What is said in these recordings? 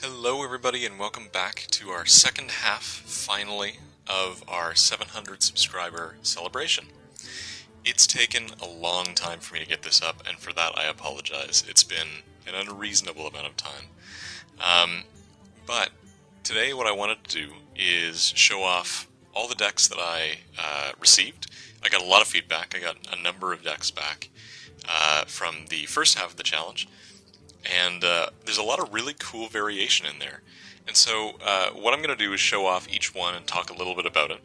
Hello everybody and welcome back to our second half, finally, of our 700 subscriber celebration. It's taken a long time for me to get this up, and for that I apologize. It's been an unreasonable amount of time. But today what I wanted to do is show off all the decks that I received. I got a lot of feedback. I got a number of decks back from the first half of the challenge. And there's a lot of really cool variation in there. And so what I'm going to do is show off each one and talk a little bit about it.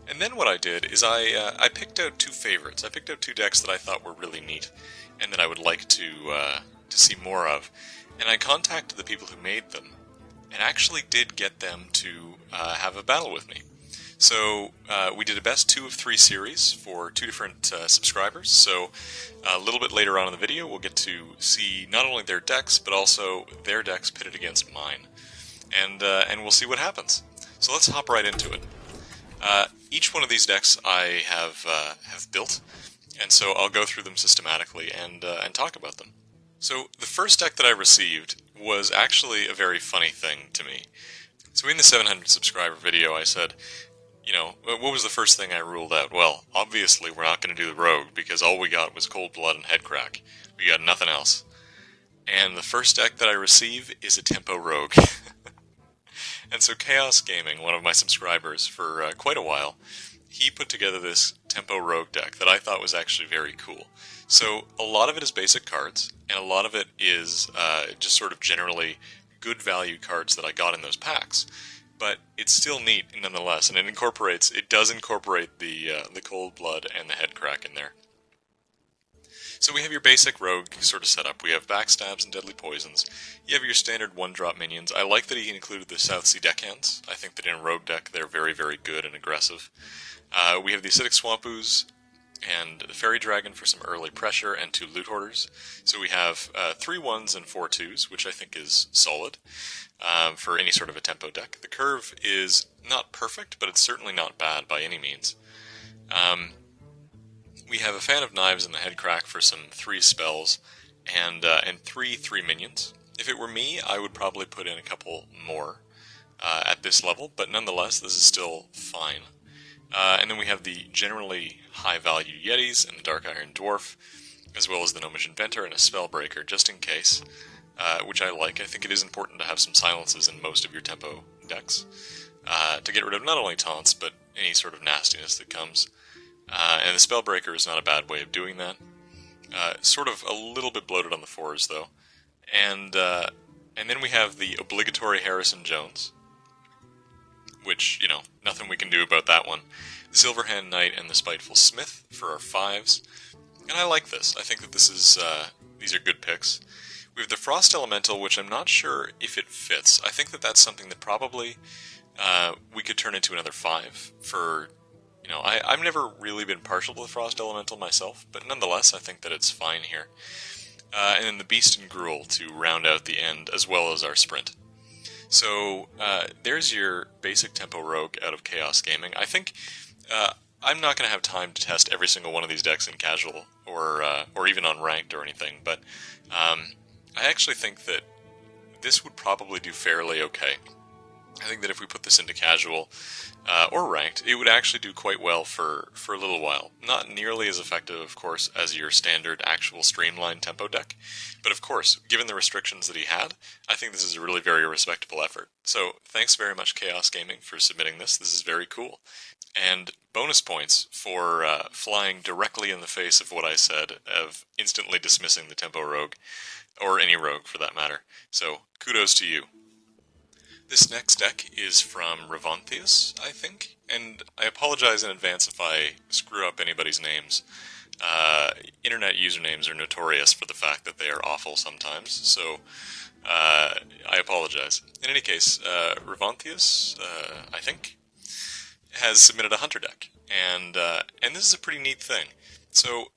And then what I did is I picked out two favorites. I picked out two decks that I thought were really neat and that I would like to see more of. And I contacted the people who made them and actually did get them to have a battle with me. So we did a best 2 of 3 series for 2 different subscribers. So a little bit later on in the video, we'll get to see not only their decks, but also their decks pitted against mine. And we'll see what happens. So let's hop right into it. Each one of these decks I have built, and so I'll go through them systematically and talk about them. So the first deck that I received was actually a very funny thing to me. So in the 700 subscriber video, I said, you know, what was the first thing I ruled out? Well, obviously we're not going to do the Rogue, because all we got was Cold Blood and Headcrack. We got nothing else. And the first deck that I receive is a Tempo Rogue. And so Chaos Gaming, one of my subscribers for quite a while, he put together this Tempo Rogue deck that I thought was actually very cool. So a lot of it is basic cards, and a lot of it is just sort of generally good value cards that I got in those packs. But it's still neat nonetheless, and it does incorporate the Cold Blood and the Headcrack in there. So we have your basic rogue sort of setup. We have backstabs and deadly poisons. You have your standard 1-drop minions. I like that he included the South Sea deckhands. I think that in a rogue deck they're very, very good and aggressive. We have the Acidic Swampoos and the Fairy Dragon for some early pressure, and 2 Loot Hoarders. So we have 3 1s and 4 2s, which I think is solid for any sort of a tempo deck. The curve is not perfect, but it's certainly not bad by any means. We have a Fan of Knives and the Headcrack for some 3 spells and 3 minions. If it were me, I would probably put in a couple more at this level, but nonetheless, this is still fine. And then we have the generally high-value Yetis and the Dark Iron Dwarf, as well as the Gnomish Inventor and a Spellbreaker, just in case, which I like. I think it is important to have some silences in most of your tempo decks, to get rid of not only taunts, but any sort of nastiness that comes. And the Spellbreaker is not a bad way of doing that. Sort of a little bit bloated on the 4s, though. And then we have the obligatory Harrison Jones, which, you know, nothing we can do about that one. The Silverhand Knight and the Spiteful Smith for our 5s. And I like this. I think that these are good picks. We have the Frost Elemental, which I'm not sure if it fits. I think that that's something that probably we could turn into another 5 for, you know, I've never really been partial to the Frost Elemental myself, but nonetheless, I think that it's fine here. And then the Beast and Gruul to round out the end, as well as our sprint. So there's your basic tempo rogue out of Chaos Gaming. I think I'm not going to have time to test every single one of these decks in casual or even on ranked or anything, but I actually think that this would probably do fairly okay. I think that if we put this into casual or ranked, it would actually do quite well for a little while. Not nearly as effective, of course, as your standard actual streamlined tempo deck, but of course, given the restrictions that he had, I think this is a really very respectable effort. So thanks very much, Chaos Gaming, for submitting this. This is very cool. And bonus points for flying directly in the face of what I said, of instantly dismissing the tempo rogue, or any rogue for that matter. So kudos to you. This next deck is from Revanthius, I think, and I apologize in advance if I screw up anybody's names. Internet usernames are notorious for the fact that they are awful sometimes, so I apologize. In any case, Revanthius, I think, has submitted a Hunter deck, and this is a pretty neat thing. So,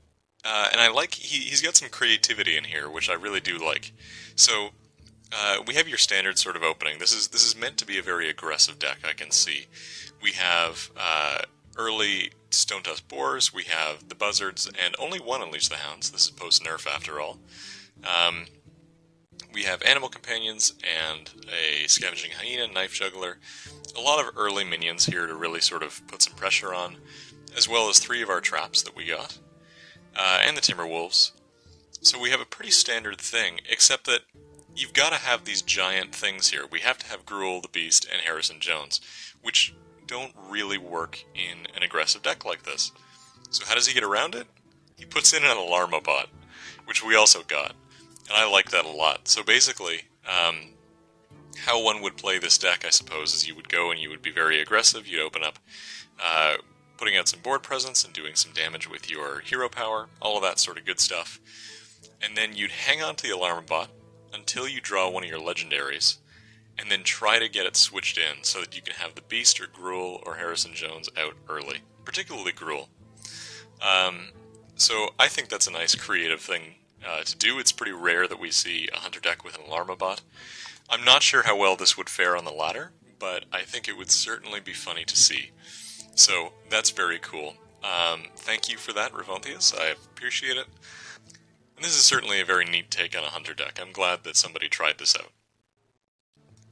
and I like, he's got some creativity in here, which I really do like. So, we have your standard sort of opening. This is meant to be a very aggressive deck, I can see. We have early Stone Tusk Boars, we have the Buzzards, and only one Unleash the Hounds. This is post-nerf after all. We have animal companions and a scavenging hyena, knife juggler, a lot of early minions here to really sort of put some pressure on, as well as 3 of our traps that we got, and the timber wolves. So we have a pretty standard thing, except that you've got to have these giant things here. We have to have Gruul, the Beast, and Harrison Jones, which don't really work in an aggressive deck like this. So how does he get around it? He puts in an Alarma bot, which we also got, and I like that a lot. So basically, how one would play this deck, I suppose, is you would go and you would be very aggressive. You'd open up, putting out some board presence and doing some damage with your hero power, all of that sort of good stuff. And then you'd hang on to the Alarma bot until you draw one of your legendaries, and then try to get it switched in so that you can have the Beast or Gruul or Harrison Jones out early, particularly Gruul. So I think that's a nice creative thing to do. It's pretty rare that we see a Hunter deck with an Alarma bot. I'm not sure how well this would fare on the ladder, but I think it would certainly be funny to see. So that's very cool. Thank you for that, Revontius. I appreciate it. And this is certainly a very neat take on a Hunter deck. I'm glad that somebody tried this out.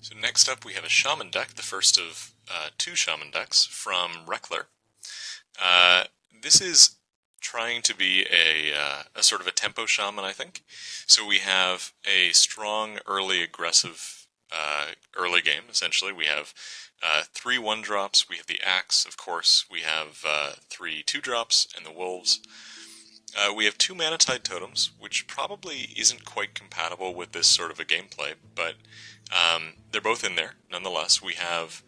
So next up we have a Shaman deck, the first of 2 Shaman decks from Reckler. This is trying to be a sort of a tempo shaman, I think. So we have a strong, early, aggressive early game, essentially. We have 3 1-drops, we have the Axe, of course, we have 3 2-drops, and the Wolves. We have 2 Mana-Tide Totems, which probably isn't quite compatible with this sort of a gameplay, but they're both in there, nonetheless. We have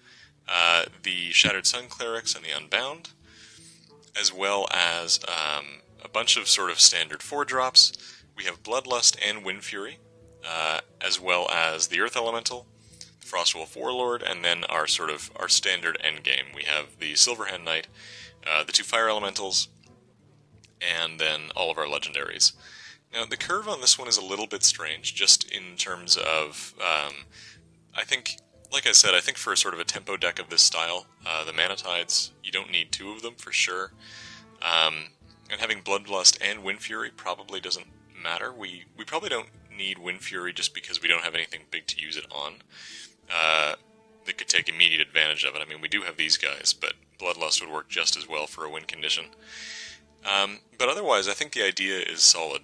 the Shattered Sun Clerics and the Unbound, as well as a bunch of sort of standard 4-drops. We have Bloodlust and Wind Fury, as well as the Earth Elemental, the Frostwolf Warlord, and then our standard endgame. We have the Silverhand Knight, the 2 Fire Elementals, and then all of our legendaries. Now, the curve on this one is a little bit strange, just in terms of, I think, like I said, I think for sort of a tempo deck of this style, the Mana-Tides, you don't need 2 of them for sure. And having Bloodlust and Wind Fury probably doesn't matter. We probably don't need Wind Fury just because we don't have anything big to use it on that could take immediate advantage of it. I mean, we do have these guys, but Bloodlust would work just as well for a win condition. But otherwise, I think the idea is solid.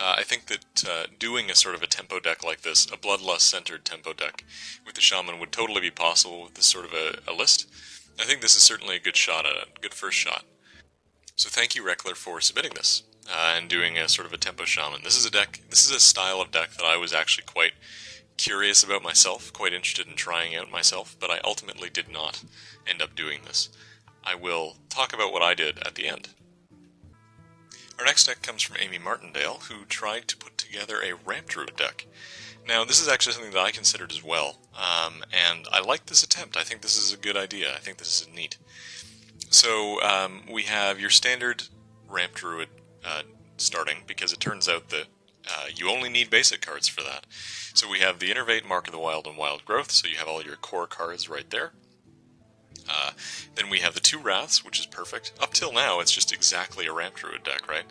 I think that doing a sort of a tempo deck like this, a Bloodlust-centered tempo deck with the Shaman would totally be possible with this sort of a list. I think this is certainly a good shot at it, good first shot. So thank you, Reckler, for submitting this and doing a sort of a tempo Shaman. This is a style of deck that I was actually quite curious about myself, quite interested in trying out myself, but I ultimately did not end up doing this. I will talk about what I did at the end. Our next deck comes from Amy Martindale, who tried to put together a Ramp Druid deck. Now, this is actually something that I considered as well, and I like this attempt. I think this is a good idea. I think this is neat. So, we have your standard Ramp Druid starting, because it turns out that you only need basic cards for that. So we have the Innervate, Mark of the Wild, and Wild Growth, so you have all your core cards right there. Then we have the 2 Wraths, which is perfect. Up till now, it's just exactly a Ramp Druid deck, right?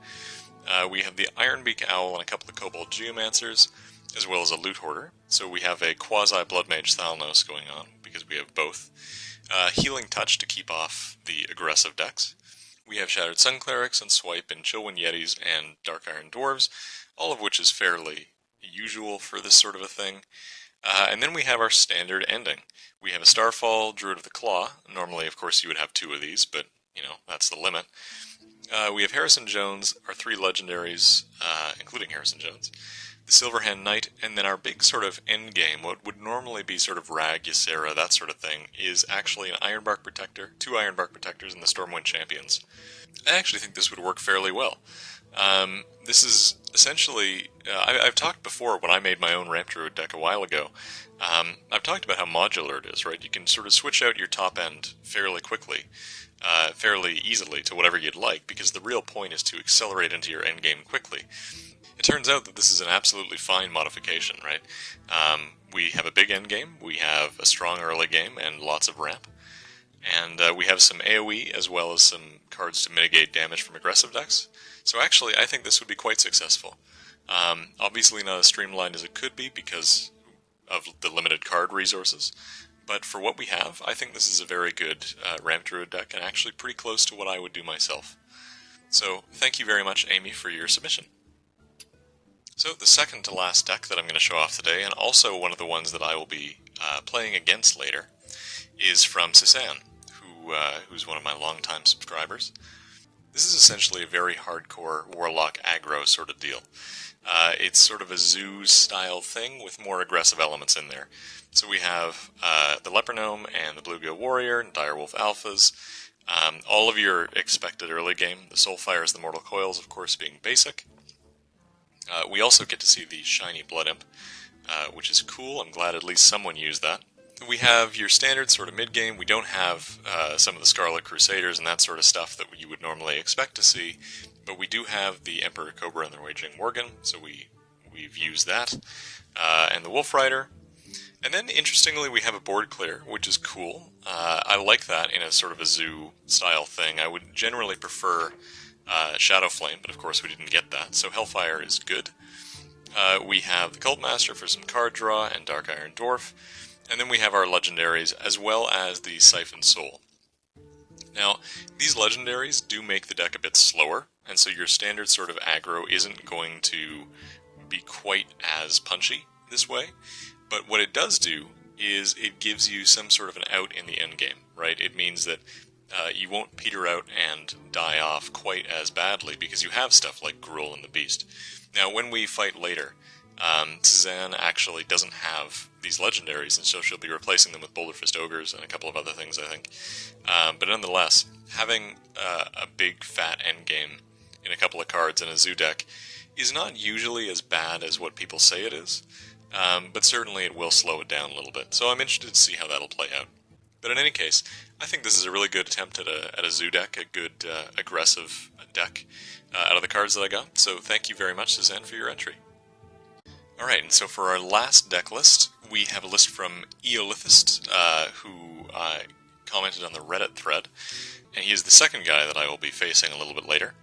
We have the Ironbeak Owl and a couple of Kobold Geomancers, as well as a Loot Hoarder. So we have a quasi-Bloodmage Thalnos going on, because we have both. Healing Touch to keep off the aggressive decks. We have Shattered Sun Clerics and Swipe and Chillwind Yetis and Dark Iron Dwarves, all of which is fairly usual for this sort of a thing. And then we have our standard ending. We have a Starfall, Druid of the Claw. Normally, of course, you would have 2 of these, but, that's the limit. We have Harrison Jones, our 3 legendaries, including Harrison Jones, the Silverhand Knight, and then our big sort of end game, what would normally be sort of Rag, Ysera, that sort of thing, is actually an Ironbark Protector, 2 Ironbark Protectors, and the Stormwind Champions. I actually think this would work fairly well. This is essentially, I've talked before when I made my own Ramp Druid deck a while ago, I've talked about how modular it is, right? You can sort of switch out your top end fairly quickly, fairly easily to whatever you'd like, because the real point is to accelerate into your end game quickly. It turns out that this is an absolutely fine modification, right? We have a big end game, we have a strong early game, and lots of ramp. And we have some AoE, as well as some cards to mitigate damage from aggressive decks. So actually, I think this would be quite successful. Obviously not as streamlined as it could be because of the limited card resources, but for what we have, I think this is a very good Ramp Druid deck, and actually pretty close to what I would do myself. So thank you very much, Amy, for your submission. So the second to last deck that I'm going to show off today, and also one of the ones that I will be playing against later, is from Cezanne, who's one of my longtime subscribers. This is essentially a very hardcore Warlock aggro sort of deal. It's sort of a zoo-style thing with more aggressive elements in there. So we have the Leper Gnome and the Bluegill Warrior and Direwolf Alphas. All of your expected early game, the Soulfires, the Mortal Coils, of course, being basic. We also get to see the shiny Blood Imp, which is cool. I'm glad at least someone used that. We have your standard sort of mid-game. We don't have some of the Scarlet Crusaders and that sort of stuff that you would normally expect to see, but we do have the Emperor Cobra and the Raging Worgen, so we've used that, and the Wolf Rider. And then, interestingly, we have a board clear, which is cool. I like that in a sort of a zoo-style thing. I would generally prefer Shadow Flame, but of course we didn't get that, so Hellfire is good. We have the Cult Master for some card draw, and Dark Iron Dwarf. And then we have our legendaries, as well as the Siphon Soul. Now, these legendaries do make the deck a bit slower, and so your standard sort of aggro isn't going to be quite as punchy this way. But what it does do is it gives you some sort of an out in the endgame, right? It means that you won't peter out and die off quite as badly because you have stuff like Gruul and the Beast. Now, when we fight later, Cezanne actually doesn't have these legendaries, and so she'll be replacing them with Boulderfist Ogres and a couple of other things, I think. But nonetheless, having a big fat endgame in a couple of cards in a zoo deck is not usually as bad as what people say it is, but certainly it will slow it down a little bit, so I'm interested to see how that'll play out. But in any case, I think this is a really good attempt at a zoo deck, a good aggressive deck out of the cards that I got, so thank you very much, Cezanne, for your entry. Alright, and so for our last deck list, we have a list from Eolithist, who commented on the Reddit thread, and he is the second guy that I will be facing a little bit later,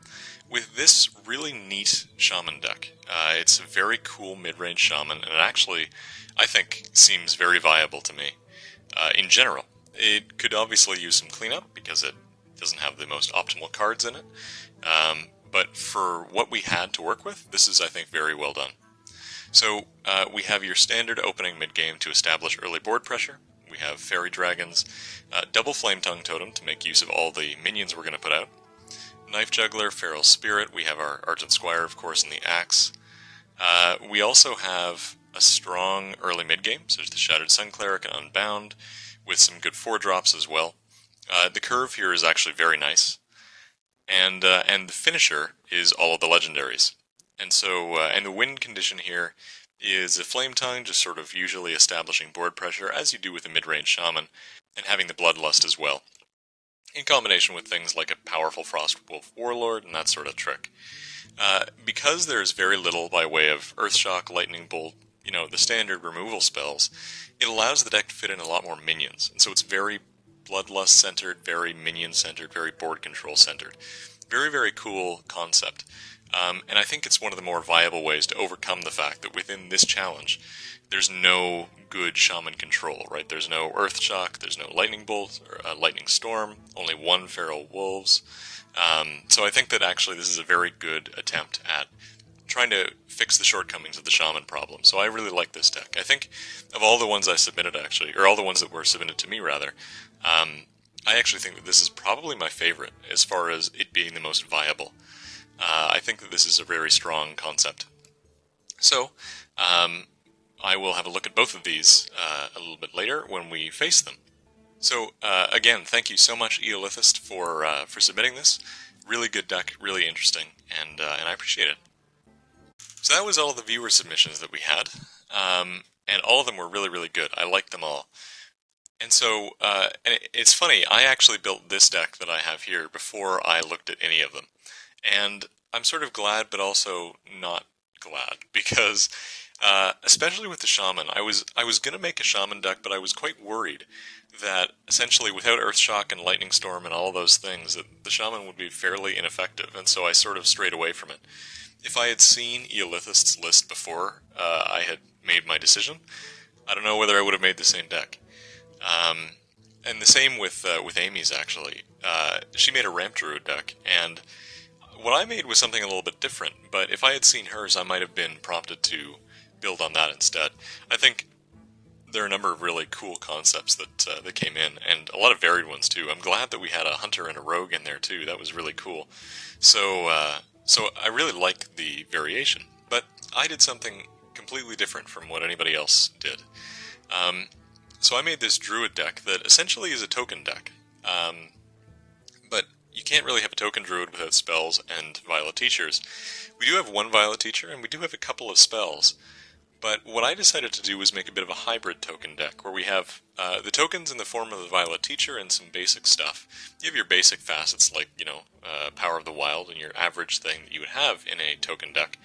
with this really neat Shaman deck. It's a very cool mid-range Shaman, and it actually, I think, seems very viable to me. In general, it could obviously use some cleanup, because it doesn't have the most optimal cards in it, but for what we had to work with, this is, I think, very well done. So, we have your standard opening mid-game to establish early board pressure. We have Fairy Dragons, double Flame Tongue Totem to make use of all the minions we're going to put out, Knife Juggler, Feral Spirit, we have our Argent Squire, of course, and the Axe. We also have a strong early mid-game, so there's the Shattered Sun Cleric and Unbound, with some good 4-drops as well. The curve here is actually very nice, and the finisher is all of the legendaries. And so, and the win condition here is a Flame Tongue, just sort of usually establishing board pressure, as you do with a mid-range Shaman, and having the Bloodlust as well, in combination with things like a powerful Frostwolf Warlord and that sort of trick. Because there's very little by way of Earthshock, Lightning Bolt, you know, the standard removal spells, it allows the deck to fit in a lot more minions, and so it's very Bloodlust-centered, very minion-centered, very board control-centered. Very, very cool concept. And I think it's one of the more viable ways to overcome the fact that within this challenge, there's no good Shaman control, right? There's no Earthshock, there's no Lightning Bolt, or Lightning Storm, only one Feral Wolves. So I think that actually this is a very good attempt at trying to fix the shortcomings of the Shaman problem. So I really like this deck. I think of all the ones I submitted, actually, or all the ones that were submitted to me, rather, I actually think that this is probably my favorite as far as it being the most viable. I think that this is a very strong concept. So, I will have a look at both of these a little bit later when we face them. So, again, thank you so much, Eolithist, for submitting this. Really good deck, really interesting, and I appreciate it. So that was all the viewer submissions that we had, and all of them were really, really good. I liked them all. And so, and it's funny, I actually built this deck that I have here before I looked at any of them. And I'm sort of glad, but also not glad, because especially with the Shaman, I was going to make a Shaman deck, but I was quite worried that essentially without Earthshock and Lightning Storm and all those things, that the Shaman would be fairly ineffective, and so I sort of strayed away from it. If I had seen Eolithist's list before I had made my decision, I don't know whether I would have made the same deck. And the same with Amy's, actually. She made a Ramp Druid deck, and what I made was something a little bit different, but if I had seen hers, I might have been prompted to build on that instead. I think there are a number of really cool concepts that came in, and a lot of varied ones too. I'm glad that we had a hunter and a rogue in there too. That was really cool. So I really like the variation, but I did something completely different from what anybody else did. So I made this druid deck that essentially is a token deck. But you can't really have a token druid without spells and Violet Teachers. We do have one Violet Teacher, and we do have a couple of spells. But what I decided to do was make a bit of a hybrid token deck, where we have the tokens in the form of the Violet Teacher and some basic stuff. You have your basic facets like, Power of the Wild and your average thing that you would have in a token deck.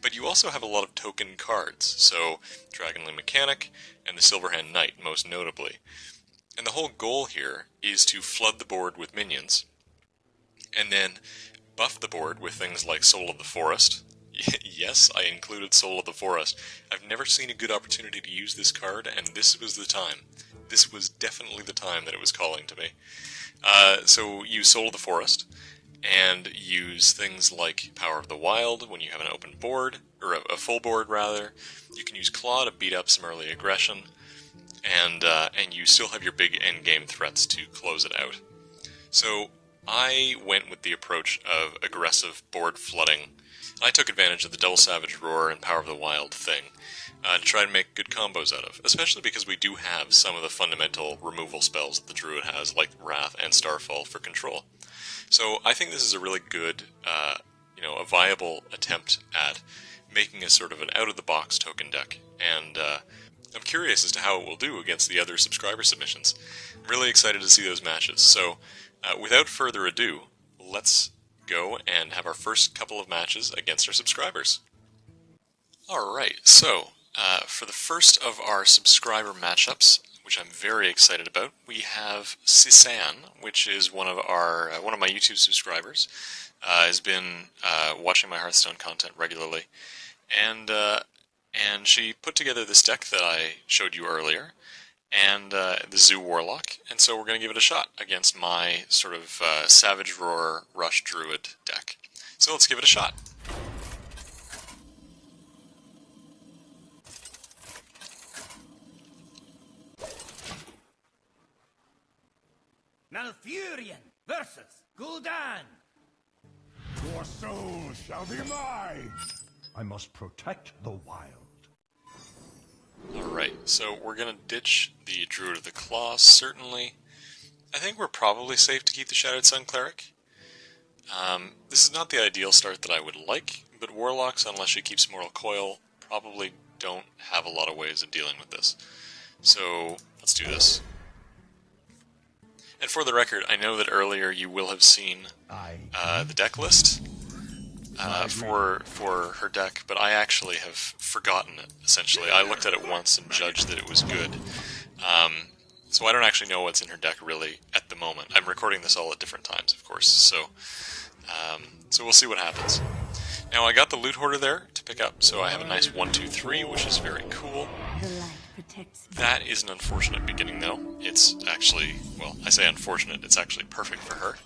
But you also have a lot of token cards, so Dragonling Mechanic and the Silverhand Knight, most notably. And the whole goal here is to flood the board with minions, and then buff the board with things like Soul of the Forest. Yes, I included Soul of the Forest. I've never seen a good opportunity to use this card, and this was the time. This was definitely the time that it was calling to me. So use Soul of the Forest, and use things like Power of the Wild when you have an open board, or a full board rather. You can use Claw to beat up some early aggression, and you still have your big endgame threats to close it out. So I went with the approach of aggressive board flooding. I took advantage of the Double Savage Roar and Power of the Wild thing to try and make good combos out of, especially because we do have some of the fundamental removal spells that the Druid has, like Wrath and Starfall for control. So I think this is a really good, a viable attempt at making a sort of an out-of-the-box token deck, and I'm curious as to how it will do against the other subscriber submissions. I'm really excited to see those matches, so without further ado, let's go and have our first couple of matches against our subscribers. Alright, so for the first of our subscriber matchups, which I'm very excited about, we have Sisan, which is one of my YouTube subscribers. Has been watching my Hearthstone content regularly, and she put together this deck that I showed you earlier, and the Zoo Warlock, and so we're going to give it a shot against my sort of Savage Roar Rush Druid deck. So let's give it a shot. Malfurion versus Gul'dan. Your soul shall be mine! I must protect the wild. Alright, so we're going to ditch the Druid of the Claw, certainly. I think we're probably safe to keep the Shattered Sun Cleric. This is not the ideal start that I would like, but Warlocks, unless she keeps Mortal Coil, probably don't have a lot of ways of dealing with this. So, let's do this. And for the record, I know that earlier you will have seen the deck list for her deck, but I actually have forgotten it, essentially. I looked at it once and judged that it was good. So I don't actually know what's in her deck really at the moment. I'm recording this all at different times, of course, so we'll see what happens. Now, I got the Loot Hoarder there to pick up, so I have a nice 1-2-3, which is very cool. That is an unfortunate beginning, though. It's actually, well, I say unfortunate, it's actually perfect for her.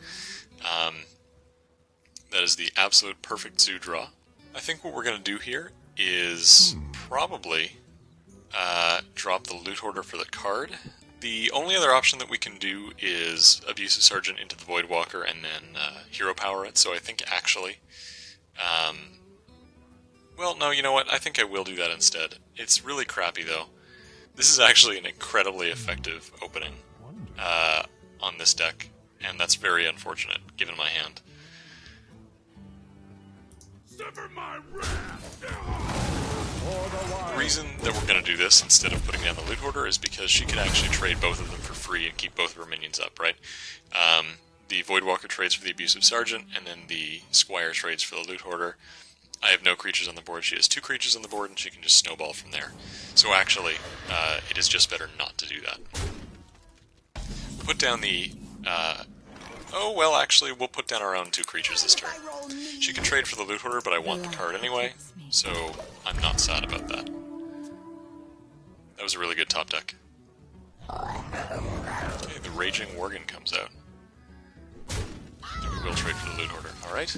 That is the absolute perfect zoo draw. I think what we're going to do here is probably drop the Loot Hoarder for the card. The only other option that we can do is Abusive Sergeant into the Voidwalker and then Hero Power it, so I think actually... well, no, you know what? I think I will do that instead. It's really crappy, though. This is actually an incredibly effective opening on this deck, and that's very unfortunate, given my hand. The reason that we're going to do this instead of putting down the Loot Hoarder is because she can actually trade both of them for free and keep both of her minions up, right? The Voidwalker trades for the Abusive Sergeant, and then the Squire trades for the Loot Hoarder. I have no creatures on the board. She has 2 creatures on the board, and she can just snowball from there. So actually, it is just better not to do that. We'll put down the Oh, well, actually, we'll put down our own 2 creatures this turn. She can trade for the loot hoarder, but I want the card anyway, so I'm not sad about that. That was a really good top deck. Okay, the Raging Worgen comes out. And we will trade for the loot hoarder. Alright.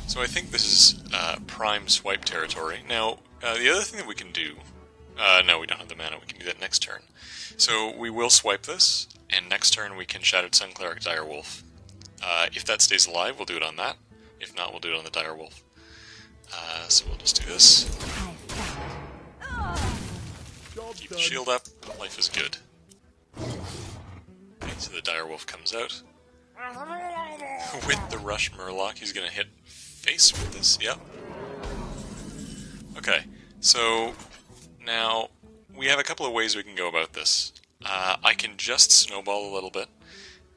So I think this is prime swipe territory. Now, the other thing that we can do... no, we don't have the mana. We can do that next turn. So we will swipe this, and next turn we can Shattered Sun Cleric Direwolf. If that stays alive, we'll do it on that. If not, we'll do it on the Direwolf. So we'll just do this. Keep the shield up. Life is good. Okay, so the Direwolf comes out. With the Rush Murloc, he's going to hit face with this. Yep. Okay, so now we have a couple of ways we can go about this. I can just snowball a little bit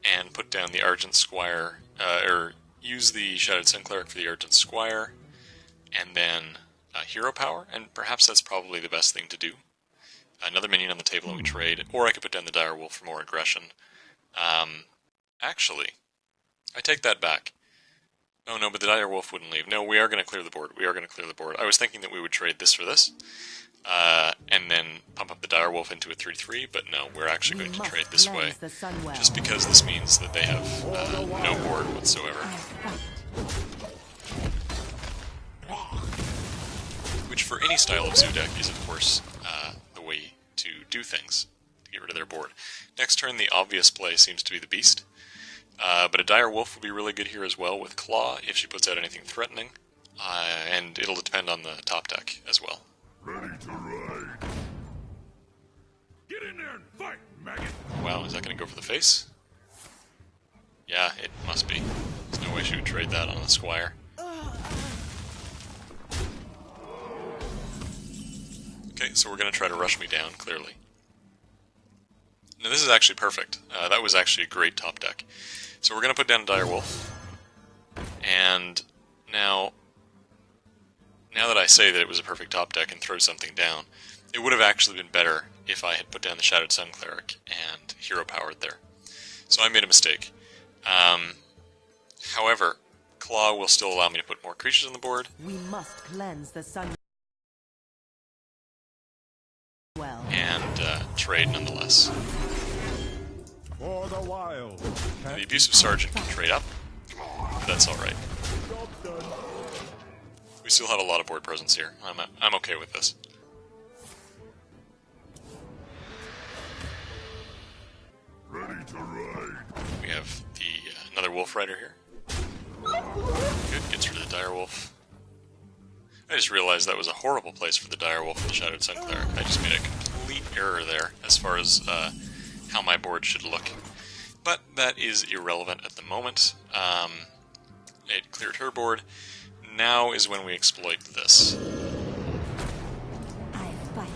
and put down the Argent Squire, or use the Shattered Sun Cleric for the Argent Squire, and then Hero Power, and perhaps that's probably the best thing to do. Another minion on the table and we trade, or I could put down the Direwolf for more aggression. Actually, I take that back. Oh no, but the Direwolf wouldn't leave. No, we are going to clear the board. We are going to clear the board. I was thinking that we would trade this for this, and then pump up the Direwolf into a 3-3, but no, we're actually going to trade this way, just because this means that they have no board whatsoever. Which for any style of zoo deck is, of course, the way to do things, to get rid of their board. Next turn, the obvious play seems to be the Beast. But a Direwolf will be really good here as well with Claw, if she puts out anything threatening. And it'll depend on the top deck as well. Ready to ride. Get in there and fight, maggot! Wow, is that going to go for the face? Yeah, it must be. There's no way she would trade that on the Squire. Okay, so we're going to try to rush me down, clearly. Now this is actually perfect. That was actually a great top deck. So we're going to put down a Direwolf. And now that I say that it was a perfect top deck and throw something down, it would have actually been better if I had put down the Shattered Sun Cleric and Hero Powered there. So I made a mistake. However, Claw will still allow me to put more creatures on the board. We must cleanse the sun. And trade nonetheless. For the wild. Now, the Abusive Sergeant can trade up, but that's alright. We still have a lot of board presence here. I'm okay with this. Ready to ride. We have the another Wolf Rider here. Good, gets rid of the Direwolf. I just realized that was a horrible place for the Direwolf and the Shattered Sun Cleric. I just made a complete error there as far as how my board should look. But that is irrelevant at the moment. It cleared her board. Now is when we exploit this. I fight.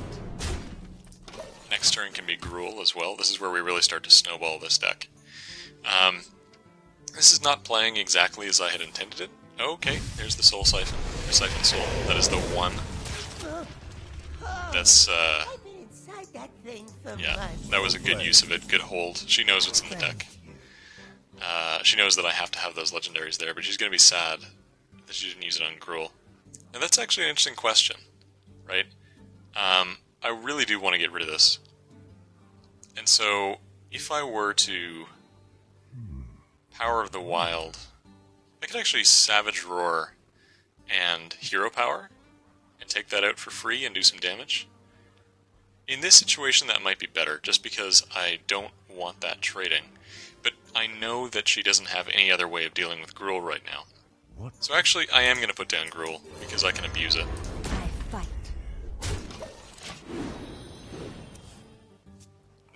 Next turn can be Gruul as well. This is where we really start to snowball this deck. This is not playing exactly as I had intended it. Okay, there's the Soul Siphon. The Siphon Soul. That is the one. That's, yeah, that was a good use of it. Good hold. She knows what's in the deck. She knows that I have to have those legendaries there, but she's going to be sad that she didn't use it on Gruul. And that's actually an interesting question, right? I really do want to get rid of this. And so, if I were to Power of the Wild, I could actually Savage Roar and Hero Power and take that out for free and do some damage. In this situation, that might be better, just because I don't want that trading. But I know that she doesn't have any other way of dealing with Gruul right now. What? So actually, I am going to put down Gruul, because I can abuse it. I fight.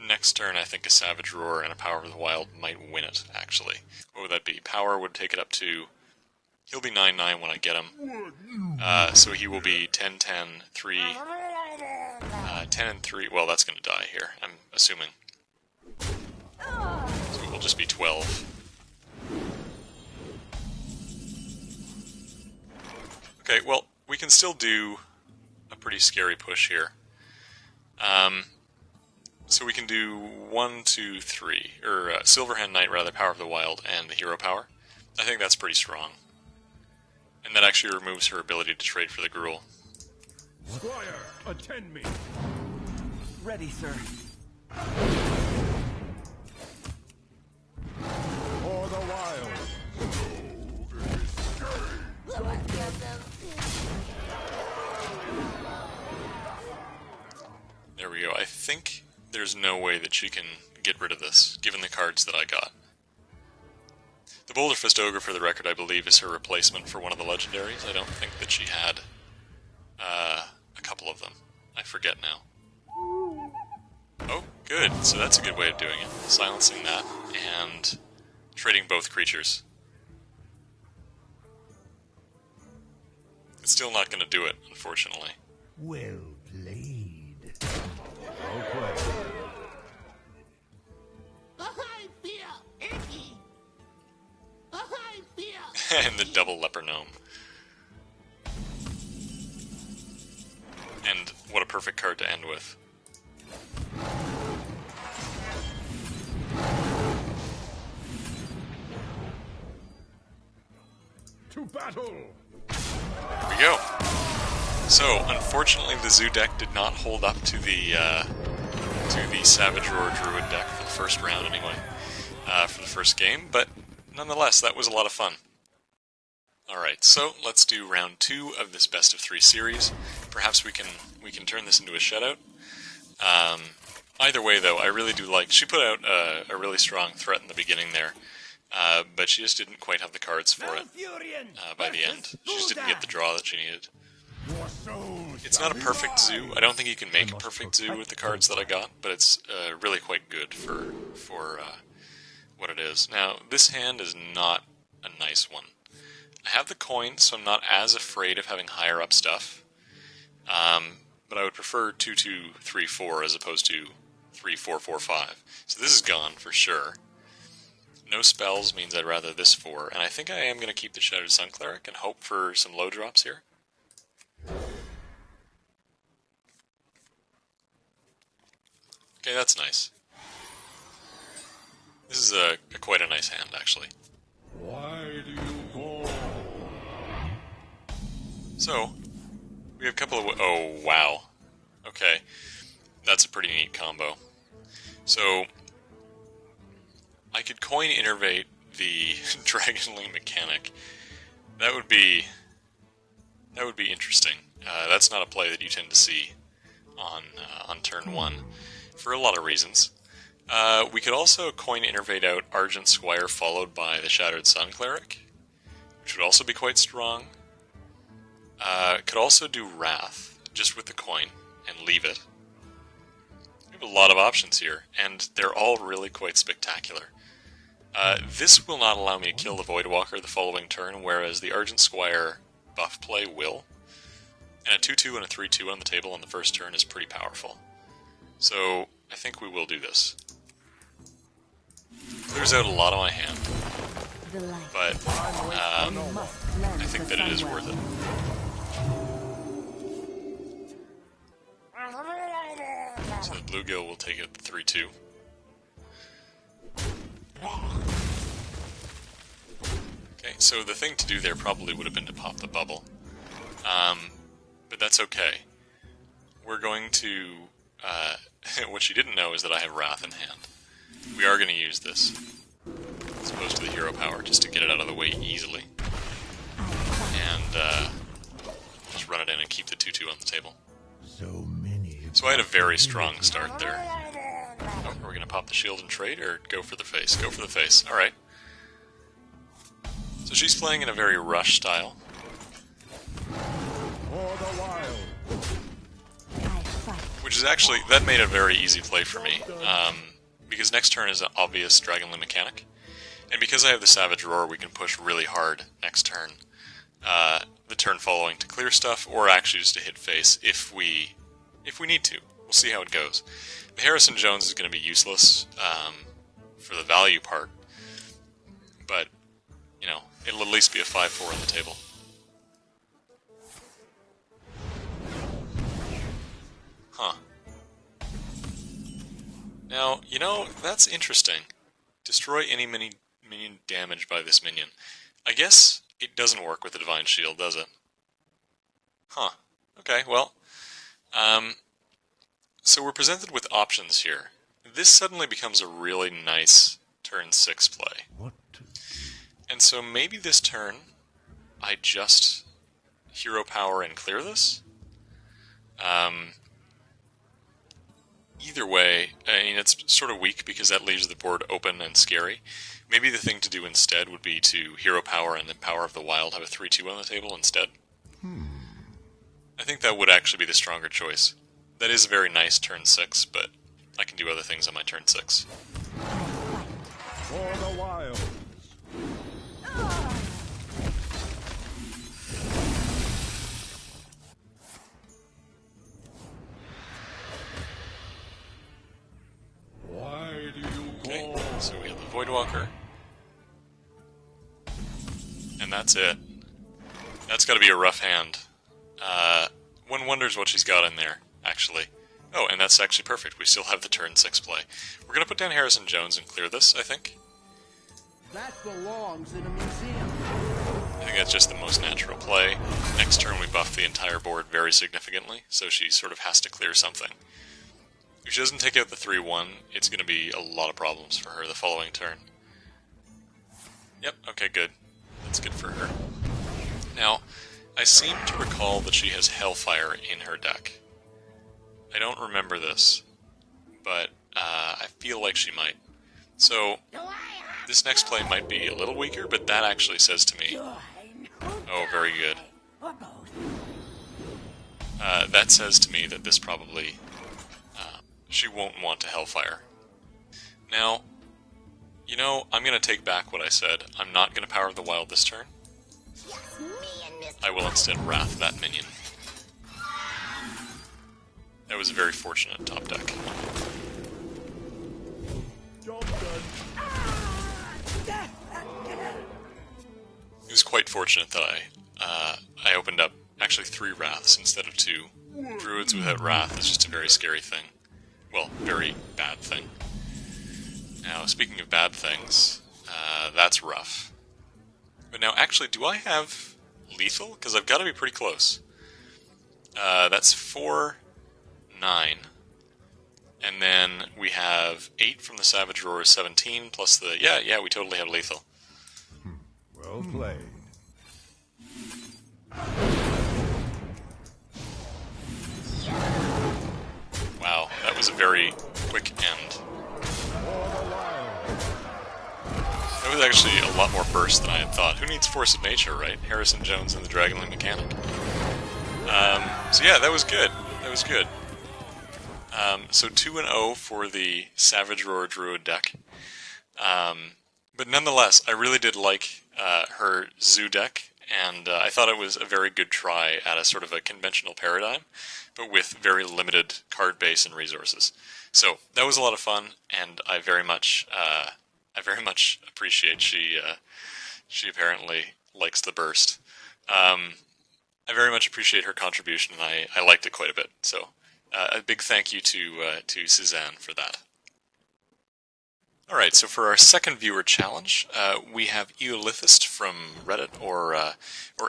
Next turn, I think a Savage Roar and a Power of the Wild might win it, actually. What would that be? Power would take it up to... He'll be 9-9 when I get him. So he will be 10-10, 3... 10 and 3... Well, that's going to die here, I'm assuming. So it will just be 12. Okay, well, we can still do a pretty scary push here. So we can do 1, 2, 3, or Silverhand Knight rather, Power of the Wild, and the Hero Power. I think that's pretty strong. And that actually removes her ability to trade for the Gruul. Squire, attend me. Ready, sir. For the wild. There we go. I think there's no way that she can get rid of this, given the cards that I got. The Boulder Fist Ogre, for the record, I believe is her replacement for one of the legendaries. I don't think that she had a couple of them. I forget now. Oh, good. So that's a good way of doing it. Silencing that and trading both creatures. It's still not going to do it, unfortunately. Well played. Well played. I feel icky. I feel. And the double leper gnome. And what a perfect card to end with. To battle! Here we go. So, unfortunately, the Zoo deck did not hold up to the Savage Roar Druid deck for the first round, anyway, for the first game. But nonetheless, that was a lot of fun. All right, so let's do round 2 of this best of 3 series. Perhaps we can turn this into a shutout. Either way, though, I really do like. She put out a really strong threat in the beginning there. But she just didn't quite have the cards for it by the end. She just didn't get the draw that she needed. It's not a perfect zoo. I don't think you can make a perfect zoo with the cards that I got, but it's really quite good for what it is. Now, this hand is not a nice one. I have the coin, so I'm not as afraid of having higher up stuff. But I would prefer 2, 2, 3, 4 as opposed to 3, 4, 4, 5. So this is gone for sure. No spells means I'd rather this 4, and I think I am going to keep the Shattered Sun Cleric and hope for some low drops here. Okay, that's nice. This is quite a nice hand, actually. Why do you call? So, we have a couple of... Oh, wow. Okay. That's a pretty neat combo. So, I could coin innervate the Dragonling mechanic. That would be interesting. That's not a play that you tend to see on turn 1, for a lot of reasons. We could also coin innervate out Argent Squire followed by the Shattered Sun Cleric, which would also be quite strong. Could also do Wrath, just with the coin, and leave it. We have a lot of options here, and they're all really quite spectacular. This will not allow me to kill the Voidwalker the following turn, whereas the Argent Squire buff play will. And a 2-2 and a 3-2 on the table on the first turn is pretty powerful. So, I think we will do this. Clears out a lot of my hand, but I think that it is worth it. So the Bluegill will take it 3-2. Okay, so the thing to do there probably would have been to pop the bubble. But that's okay. We're going to... what she didn't know is that I have Wrath in hand. We are going to use this, as opposed to the Hero Power, just to get it out of the way easily. And just run it in and keep the 2-2 on the table. So I had a very strong start there. Oh, are we going to pop the shield and trade, or go for the face? Go for the face. Alright. So she's playing in a very rush style. Which is actually, that made a very easy play for me. Because next turn is an obvious Dragonling mechanic. And because I have the Savage Roar, we can push really hard next turn. The turn following to clear stuff, or actually just to hit face if we need to. We'll see how it goes. The Harrison Jones is going to be useless for the value part. But, you know, it'll at least be a 5-4 on the table. Huh. Now, you know, that's interesting. Destroy any minion damaged by this minion. I guess it doesn't work with the Divine Shield, does it? Huh. Okay, well. So we're presented with options here. This suddenly becomes a really nice turn 6 play. What? And so maybe this turn, I just hero power and clear this? Either way, I mean, it's sort of weak because that leaves the board open and scary. Maybe the thing to do instead would be to hero power and then Power of the Wild have a 3-2 on the table instead. I think that would actually be the stronger choice. That is a very nice turn 6, but I can do other things on my turn 6. For the wild. Why do you Okay, so we have the Voidwalker. And that's it. That's gotta be a rough hand. One wonders what she's got in there, actually. Oh, and that's actually perfect. We still have the turn 6 play. We're gonna put down Harrison Jones and clear this, I think. That belongs in a museum. I think that's just the most natural play. Next turn we buff the entire board very significantly, so she sort of has to clear something. If she doesn't take out the 3-1, it's going to be a lot of problems for her the following turn. Yep, okay, good. That's good for her. Now, I seem to recall that she has Hellfire in her deck. I don't remember this, but I feel like she might. So, this next play might be a little weaker, but that actually says to me... Oh, very good. That says to me that this probably... she won't want to Hellfire. Now, you know, I'm going to take back what I said. I'm not going to Power of the Wild this turn. I will instead Wrath that minion. That was a very fortunate top deck. Job done. It was quite fortunate that I opened up actually 3 Wraths instead of 2. Druids without Wrath is just a very scary thing. Well, very bad thing. Now, speaking of bad things, that's rough. But now, actually, do I have lethal? Because I've got to be pretty close. That's 4, 9. And then we have 8 from the Savage Roar, 17, plus the... Yeah, we totally have lethal. Well played. Wow, that was a very quick end. That was actually a lot more burst than I had thought. Who needs Force of Nature, right? Harrison Jones and the Dragonling Mechanic. So yeah, that was good. That was good. So 2-0 for the Savage Roar Druid deck. But nonetheless, I really did like her Zoo deck, and I thought it was a very good try at a sort of a conventional paradigm, but with very limited card base and resources. So that was a lot of fun, and I very much appreciate she apparently likes the burst. I very much appreciate her contribution, and I liked it quite a bit. So a big thank you to Suzanne for that. Alright, so for our second viewer challenge, we have Eolithist from Reddit, or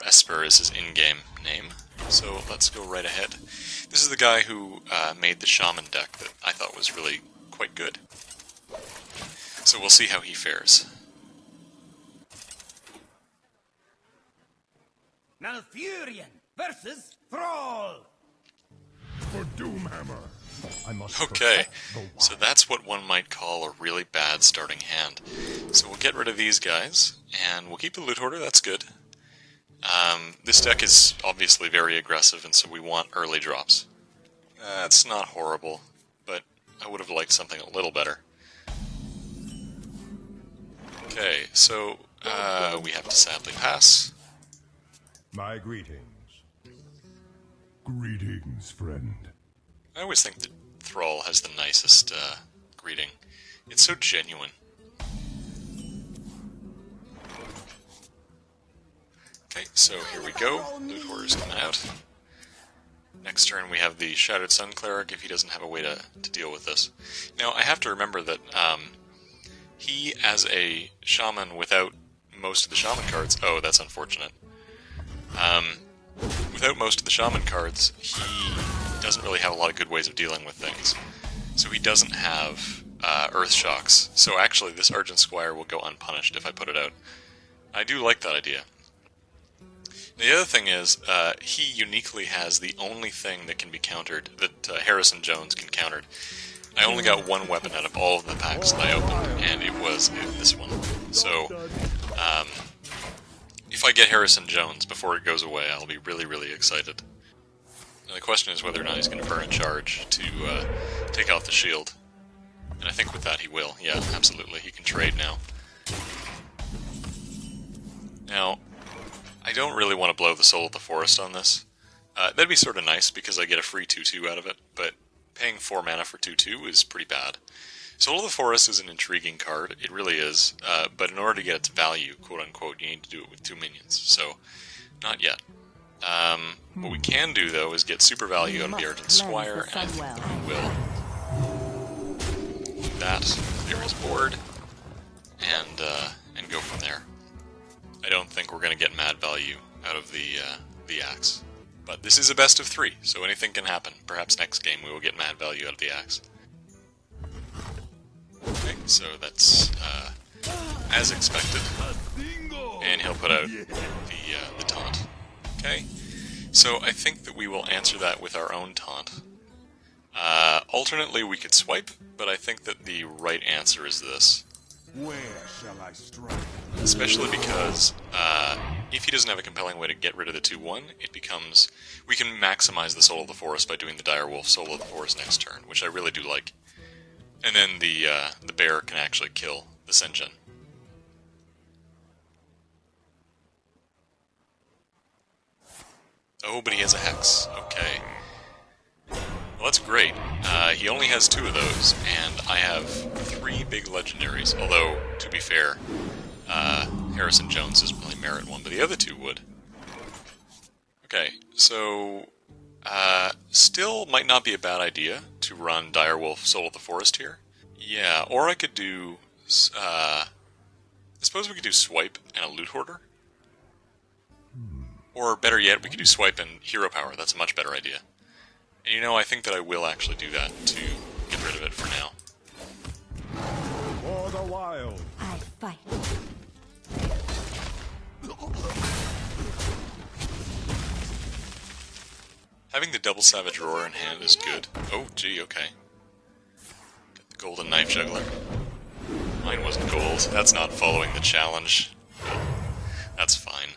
Esper is his in-game name. So let's go right ahead. This is the guy who made the Shaman deck that I thought was really quite good. So we'll see how he fares. Malfurion versus Thrall. For Doomhammer. I must Okay, protect the wild. so that's what one might call a really bad starting hand. So we'll get rid of these guys, and we'll keep the loot hoarder, that's good. This deck is obviously very aggressive, and so we want early drops. It's not horrible, but I would have liked something a little better. Okay, so we have to sadly pass. My greetings. Greetings, friend. I always think that Thrall has the nicest greeting. It's so genuine. Okay, so here we go. Loot horrors coming out. Next turn we have the Shattered Sun Cleric if he doesn't have a way to deal with this. Now, I have to remember that he, as a shaman without most of the shaman cards... Oh, that's unfortunate. Without most of the shaman cards, he doesn't really have a lot of good ways of dealing with things. So he doesn't have Earth Shocks. So actually, this Argent Squire will go unpunished if I put it out. I do like that idea. The other thing is, he uniquely has the only thing that can be countered, that Harrison Jones can counter. I only got one weapon out of all of the packs that I opened, and it was this one. So, if I get Harrison Jones before it goes away, I'll be really, really excited. Now the question is whether or not he's going to burn a charge to take off the shield. And I think with that he will. Yeah, absolutely. He can trade now. Now, I don't really want to blow the Soul of the Forest on this. That'd be sort of nice because I get a free 2-2 out of it, but paying 4 mana for 2-2 is pretty bad. Soul of the Forest is an intriguing card, it really is, but in order to get its value, quote-unquote, you need to do it with 2 minions, so not yet. What we can do, though, is get super value out of the Argent Squire, and I think we will do that, clear his board, and go from there. I don't think we're going to get mad value out of the axe. But this is a best of 3, so anything can happen. Perhaps next game we will get mad value out of the axe. Okay, so that's as expected. And he'll put out the taunt. Okay, so I think that we will answer that with our own taunt. Alternately, we could swipe, but I think that the right answer is this. Where shall I strike? Especially because if he doesn't have a compelling way to get rid of the 2-1, it becomes... We can maximize the Soul of the Forest by doing the Direwolf Soul of the Forest next turn, which I really do like. And then the bear can actually kill the Senjin. Oh, but he has a Hex. Okay. Well, that's great. He only has 2 of those, and I have 3 big legendaries. Although, to be fair, Harrison Jones doesn't really merit one, but the other 2 would. Okay, so still might not be a bad idea to run Direwolf Soul of the Forest here. Yeah, or I could do... I suppose we could do Swipe and a Loot Hoarder. Or better yet, we could do Swipe and Hero Power. That's a much better idea. And you know, I think that I will actually do that to get rid of it for now. For the wild. I fight. Having the double Savage Roar in hand is good. Oh, gee, okay. Got the Golden Knife Juggler. Mine wasn't gold. That's not following the challenge. That's fine.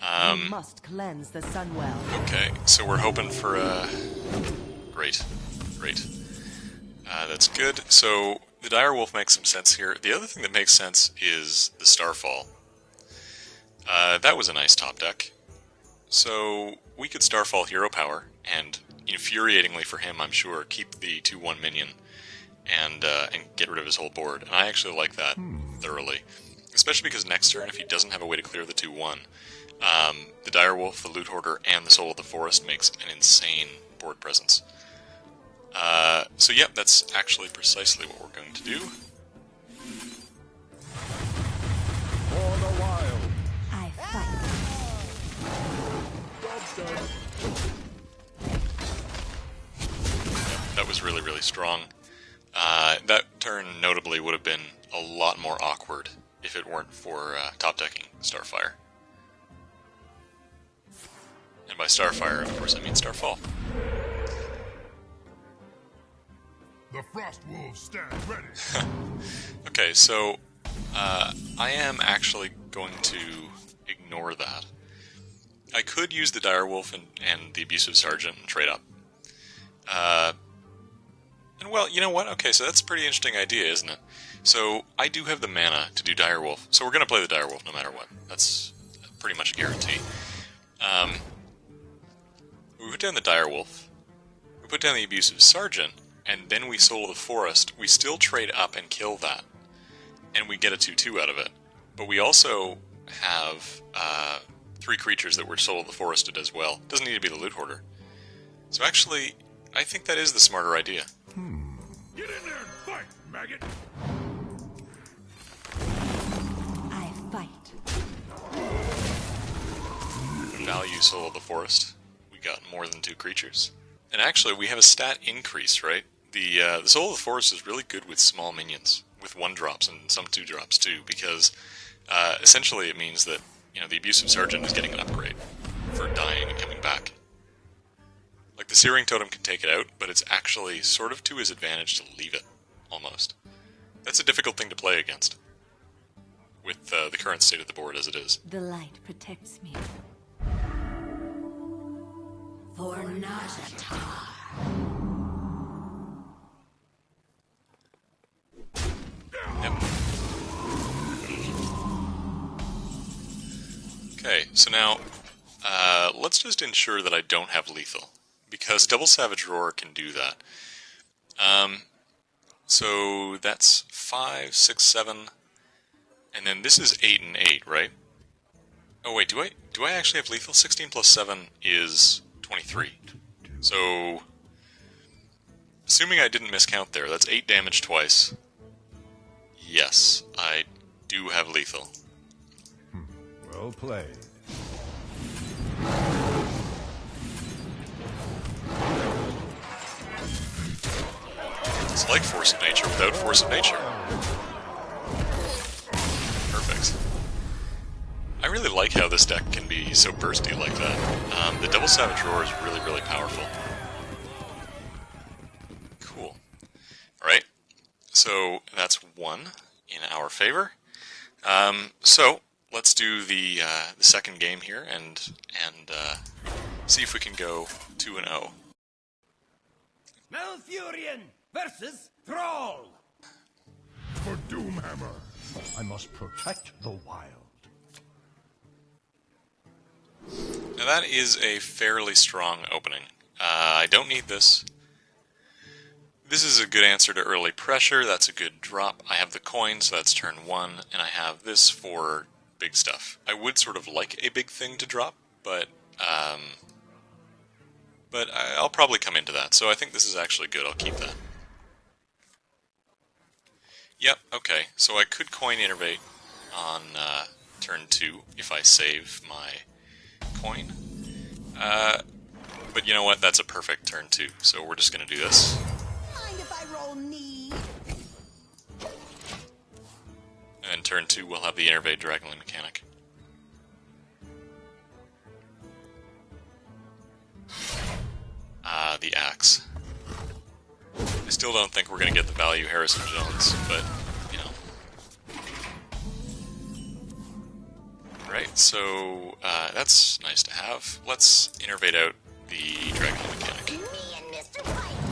You must cleanse the Sunwell. Okay, so we're hoping for a... Great. Great. That's good. So, the Direwolf makes some sense here. The other thing that makes sense is the Starfall. That was a nice top deck. So, we could Starfall Hero Power, and infuriatingly for him, I'm sure, keep the 2-1 minion, and get rid of his whole board. And I actually like that thoroughly. Especially because next turn, if he doesn't have a way to clear the 2-1, the Direwolf, the Loot Hoarder, and the Soul of the Forest makes an insane board presence. So yep, that's actually precisely what we're going to do. For the wild. I fight. Yep, that was really, really strong. That turn, notably, would have been a lot more awkward if it weren't for top-decking Starfire. And by Starfire, of course, I mean Starfall. The frost wolves stand ready. Okay, so I am actually going to ignore that. I could use the Direwolf and the Abusive Sergeant and trade up. And well, you know what? Okay, so that's a pretty interesting idea, isn't it? So I do have the mana to do Direwolf, so we're going to play the Direwolf no matter what. That's pretty much a guarantee. We put down the Direwolf, we put down the Abusive Sergeant, and then we Soul of the Forest. We still trade up and kill that, and we get a 2-2 out of it. But we also have 3 creatures that were Soul of the Forested as well. Doesn't need to be the Loot Hoarder. So actually, I think that is the smarter idea. Get in there and fight, maggot! I fight. Value Soul of the Forest. We got more than 2 creatures. And actually, we have a stat increase, right? The Soul of the Forest is really good with small minions, with 1-drops and some 2-drops too, because essentially it means that, you know, the Abusive Sergeant is getting an upgrade for dying and coming back. Like, the Searing Totem can take it out, but it's actually sort of to his advantage to leave it, almost. That's a difficult thing to play against, with the current state of the board as it is. The light protects me. For Najatar. Yep. Okay, so now, let's just ensure that I don't have lethal, because Double Savage Roar can do that. So that's 5, 6, 7, and then this is 8 and 8, right? Oh wait, do I actually have lethal? 16 plus 7 is 23. So, assuming I didn't miscount there, that's 8 damage twice. Yes, I do have lethal. Well played. It's like Force of Nature without Force of Nature. Perfect. I really like how this deck can be so bursty like that. The Double Savage Roar is really, really powerful. Cool. Alright, so that's 1 in our favor. So, let's do the second game here and see if we can go 2-0. Malfurion versus Thrall. For Doomhammer, I must protect the wild. Now that is a fairly strong opening. I don't need this. This is a good answer to early pressure, that's a good drop. I have the coin, so that's turn 1, and I have this for big stuff. I would sort of like a big thing to drop, but I'll probably come into that, so I think this is actually good, I'll keep that. Yep, okay, so I could coin Innervate on turn 2 if I save my coin. But you know what, that's a perfect turn 2, so we're just going to do this. Mind if I roll knee? And then turn 2 we'll have the Innervate Dragonly mechanic. The axe. I still don't think we're going to get the value Harrison Jones, but, you know. Right, so that's nice to have. Let's innervate out the Dragonly mechanic. Me and Mr. White.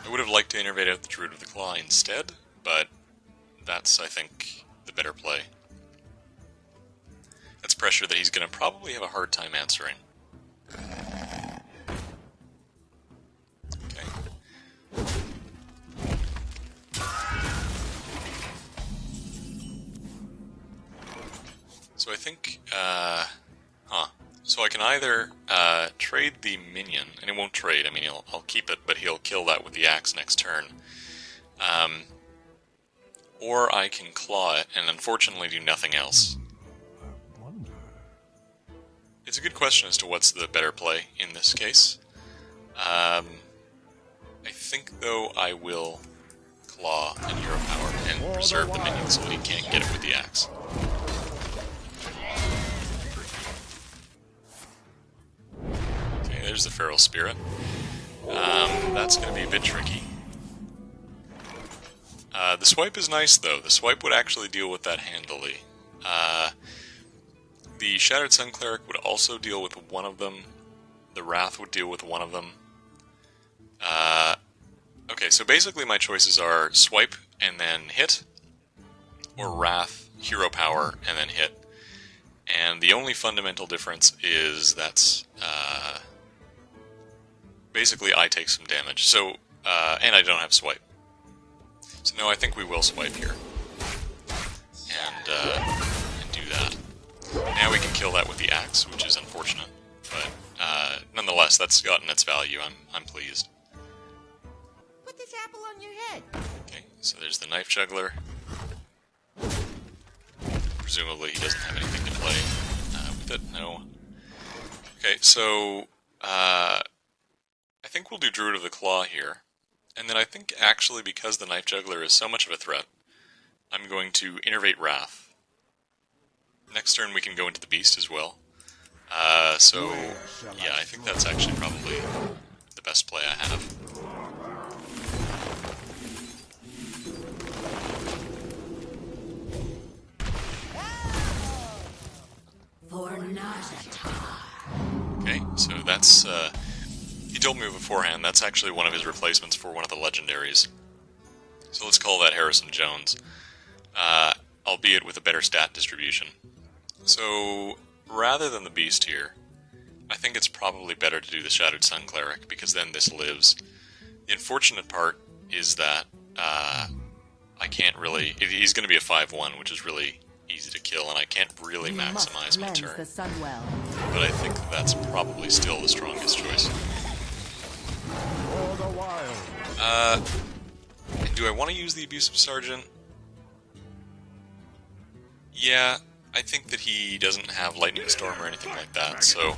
I would have liked to innervate out the Druid of the Claw instead, but that's, I think, the better play. That's pressure that he's going to probably have a hard time answering. Okay. So I think, so I can either trade the minion, and it won't trade, I mean, I'll keep it, but he'll kill that with the axe next turn. Or I can claw it, and unfortunately do nothing else. I wonder. It's a good question as to what's the better play in this case. I think, though, I will claw and Hero Power and preserve the minion so that he can't get it with the axe. Okay, there's the Feral Spirit. That's going to be a bit tricky. The swipe is nice, though. The swipe would actually deal with that handily. The Shattered Sun Cleric would also deal with one of them. The Wrath would deal with one of them. Okay, so basically my choices are swipe and then hit, or Wrath, Hero Power, and then hit. And the only fundamental difference is that's basically I take some damage. So, and I don't have swipe. So no, I think we will swipe here. And do that. Now we can kill that with the axe, which is unfortunate. But nonetheless, that's gotten its value. I'm pleased. Put this apple on your head. Okay, so there's the knife juggler. Presumably he doesn't have anything to play with it. No. Okay, so I think we'll do Druid of the Claw here. And then I think actually because the knife juggler is so much of a threat, I'm going to Innervate Wrath. Next turn we can go into the Beast as well. So yeah, I think that's actually probably the best play I have. For Najatar. Okay, so that's, he told me beforehand, that's actually one of his replacements for one of the legendaries. So let's call that Harrison Jones, albeit with a better stat distribution. So, rather than the Beast here, I think it's probably better to do the Shattered Sun Cleric, because then this lives. The unfortunate part is that, I can't really, he's going to be a 5-1, which is really easy to kill, and I can't really maximize my turn. The sun well. But I think that's probably still the strongest choice. For the wild. And do I want to use the Abusive Sergeant? Yeah, I think that he doesn't have Lightning Storm or anything like that, so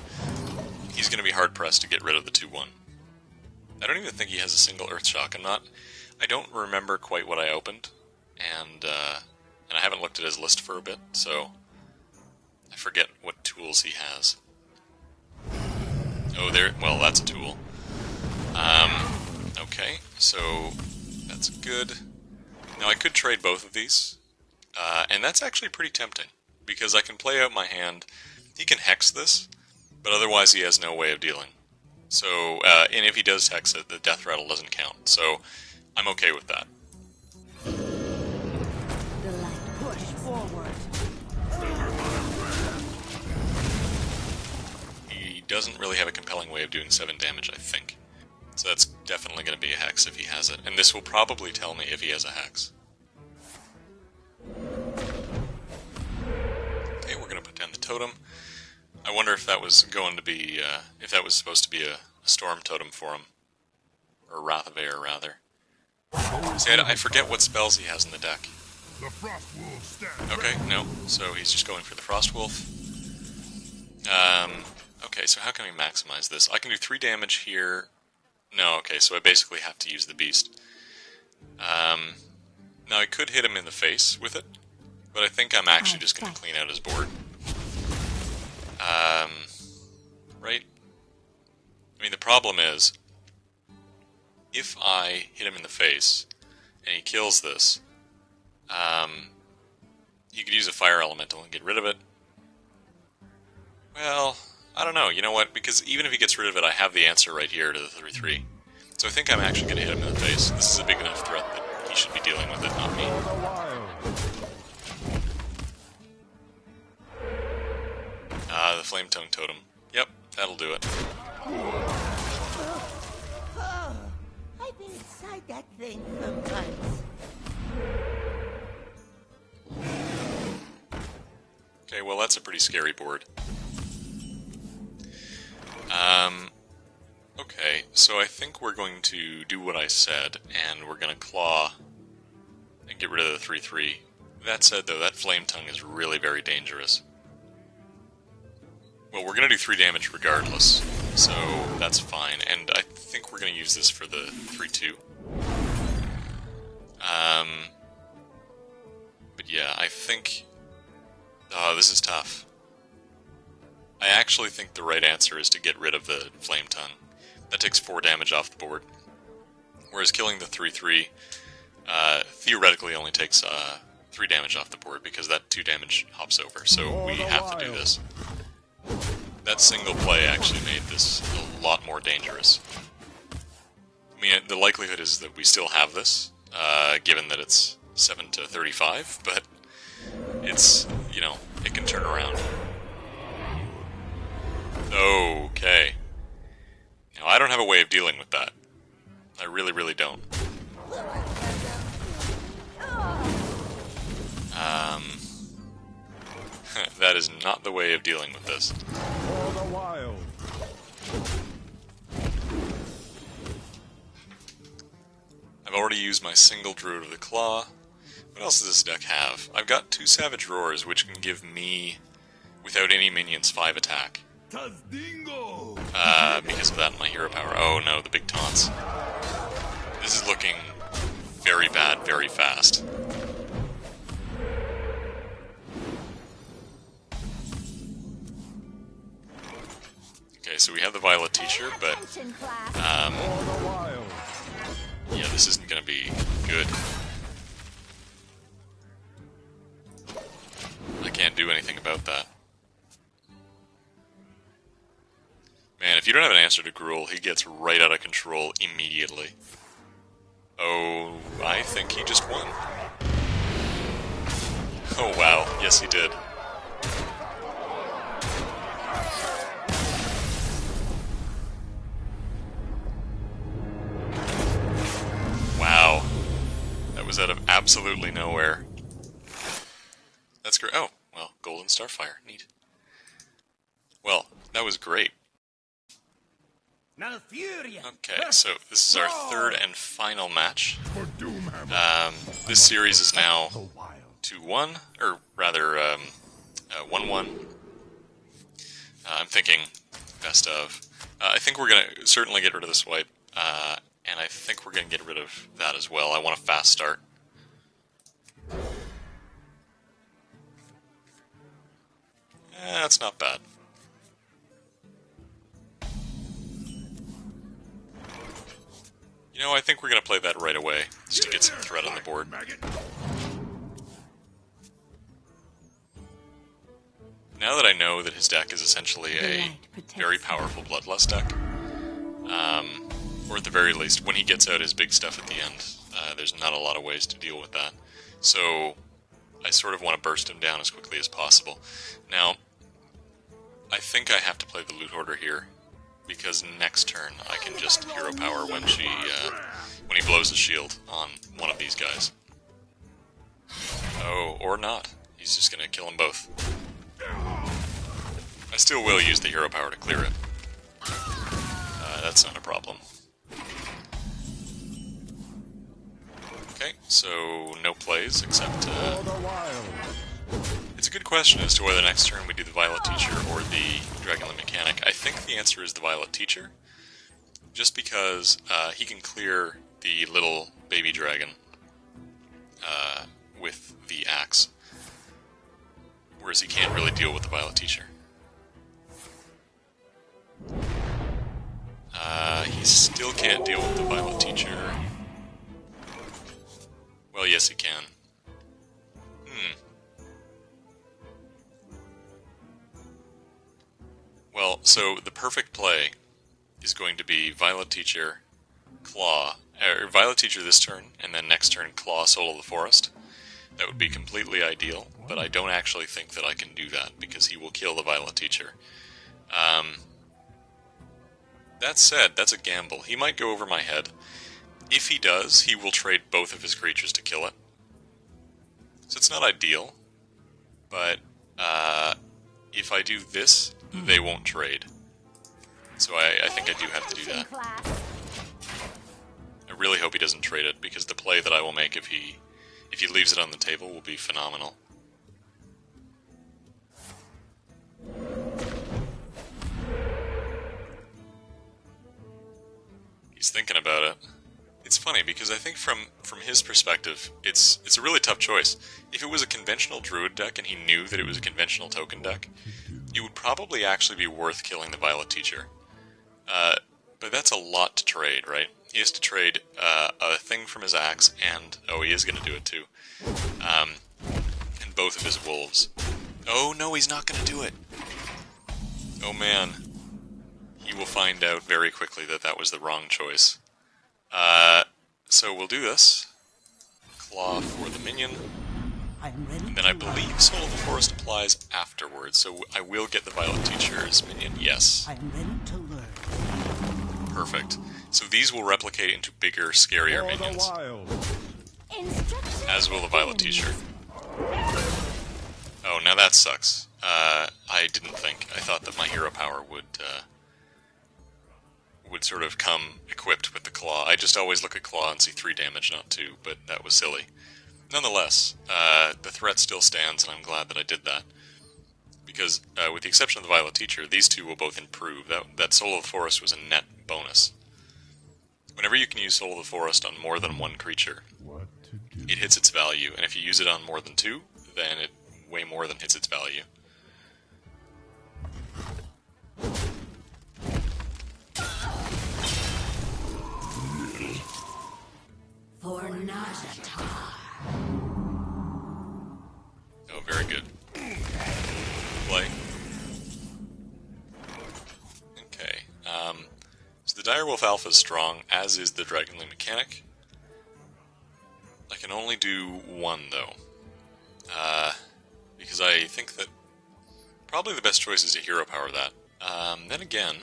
he's going to be hard-pressed to get rid of the 2-1. I don't even think he has a single Earthshock. I don't remember quite what I opened, and I haven't looked at his list for a bit, so I forget what tools he has. Oh, well, that's a tool. Okay, so that's good. Now, I could trade both of these, and that's actually pretty tempting, because I can play out my hand. He can hex this, but otherwise he has no way of dealing. So, and if he does hex it, the Death Rattle doesn't count, so I'm okay with that. The light push forward. He doesn't really have a compelling way of doing 7 damage, I think. So that's definitely going to be a hex if he has it. And this will probably tell me if he has a hex. Okay, we're going to put down the totem. I wonder if that was going to be, if that was supposed to be a storm totem for him. Or Wrath of Air, rather. See, I forget what spells he has in the deck. The Frost Wolf stands. Okay, no. So he's just going for the Frost Wolf. Okay, so how can we maximize this? I can do 3 damage here. No, okay, so I basically have to use the Beast. Now I could hit him in the face with it, but I think I'm actually just going to clean out his board. Right? I mean, the problem is, if I hit him in the face, and he kills this, you could use a Fire Elemental and get rid of it. Well, I don't know, you know what, because even if he gets rid of it, I have the answer right here to the 3-3. So I think I'm actually going to hit him in the face. This is a big enough threat that he should be dealing with it, not me. For the wild. The Flame Tongue Totem. Yep, that'll do it. Oh, I've been inside that thing for months. Okay, well that's a pretty scary board. Okay, so I think we're going to do what I said, and we're going to claw and get rid of the 3-3. That said, though, that Flame Tongue is really very dangerous. Well, we're going to do 3 damage regardless, so that's fine, and I think we're going to use this for the 3-2. But yeah, I think... Oh, this is tough. I actually think the right answer is to get rid of the Flame Tongue. That takes 4 damage off the board. Whereas killing the 3-3 theoretically only takes 3 damage off the board because that 2 damage hops over, so we have to do this. That single play actually made this a lot more dangerous. I mean, the likelihood is that we still have this, given that it's 7 to 35, but it's, you know, it can turn around. Okay. Now, I don't have a way of dealing with that. I really, really don't. That is not the way of dealing with this. For the wild. I've already used my single Druid of the Claw. What else does this deck have? I've got 2 Savage Roars, which can give me, without any minions, 5 attack. Because of that and my hero power. Oh no, the big taunts. This is looking very bad, very fast. Okay, so we have the Violet Teacher, but yeah, this isn't going to be good. I can't do anything about that. Man, if you don't have an answer to Gruul, he gets right out of control immediately. Oh, I think he just won. Oh wow, yes he did. Wow. That was out of absolutely nowhere. That's great. Oh, well, Golden Starfire. Neat. Well, that was great. Okay, so this is our 3rd and final match. This series is now 2-1, or rather, 1-1. I'm thinking best of. I think we're going to certainly get rid of this wipe, and I think we're going to get rid of that as well. I want a fast start. That's not bad. You know, I think we're going to play that right away, just to get some threat on the board. Now that I know that his deck is essentially a very powerful Bloodlust deck, or at the very least, when he gets out his big stuff at the end, there's not a lot of ways to deal with that. So, I sort of want to burst him down as quickly as possible. Now, I think I have to play the Loot Hoarder here, because next turn I can just hero power when he blows the shield on one of these guys. Oh, or not. He's just gonna kill them both. I still will use the hero power to clear it. That's not a problem. Okay, so no plays except... It's a good question as to whether next turn we do the Violet Teacher or the Dragonlord Mechanic. I think the answer is the Violet Teacher, just because he can clear the little baby dragon with the axe, whereas he can't really deal with the Violet Teacher. He still can't deal with the Violet Teacher. Well, yes he can. Well, so the perfect play is going to be Violet Teacher, Claw, or Violet Teacher this turn, and then next turn Claw, Soul of the Forest. That would be completely ideal, but I don't actually think that I can do that, because he will kill the Violet Teacher. That said, that's a gamble. He might go over my head. If he does, he will trade both of his creatures to kill it. So it's not ideal, but if I do this, they won't trade. So I think I do have to do that. I really hope he doesn't trade it, because the play that I will make if he leaves it on the table will be phenomenal. He's thinking about it. It's funny, because I think from his perspective, it's a really tough choice. If it was a conventional Druid deck and he knew that it was a conventional token deck, it would probably actually be worth killing the Violet Teacher. But that's a lot to trade, right? He has to trade a thing from his axe, and... oh, he is going to do it too. And both of his wolves. Oh, no, he's not going to do it! Oh, man. He will find out very quickly that that was the wrong choice. So we'll do this. Claw for the minion. And then I believe Soul of the Forest applies afterwards, so I will get the Violet Teacher's minion, yes. I'm ready to learn. Perfect. So these will replicate into bigger, scarier minions. As will the Violet Teacher. Oh, now that sucks. I didn't think. I thought that my hero power would would sort of come equipped with the claw. I just always look at claw and see 3 damage, not 2, but that was silly. Nonetheless, the threat still stands, and I'm glad that I did that. Because, with the exception of the Violet Teacher, these two will both improve. That Soul of the Forest was a net bonus. Whenever you can use Soul of the Forest on more than one creature, What to do? it hits its value, and if you use it on more than 2, then it way more than hits its value. For Najatar. Oh, very good. Play. Okay. So the Direwolf Alpha is strong, as is the Dragonling Mechanic. I can only do 1, though. Because I think that probably the best choice is to hero power that. Then again,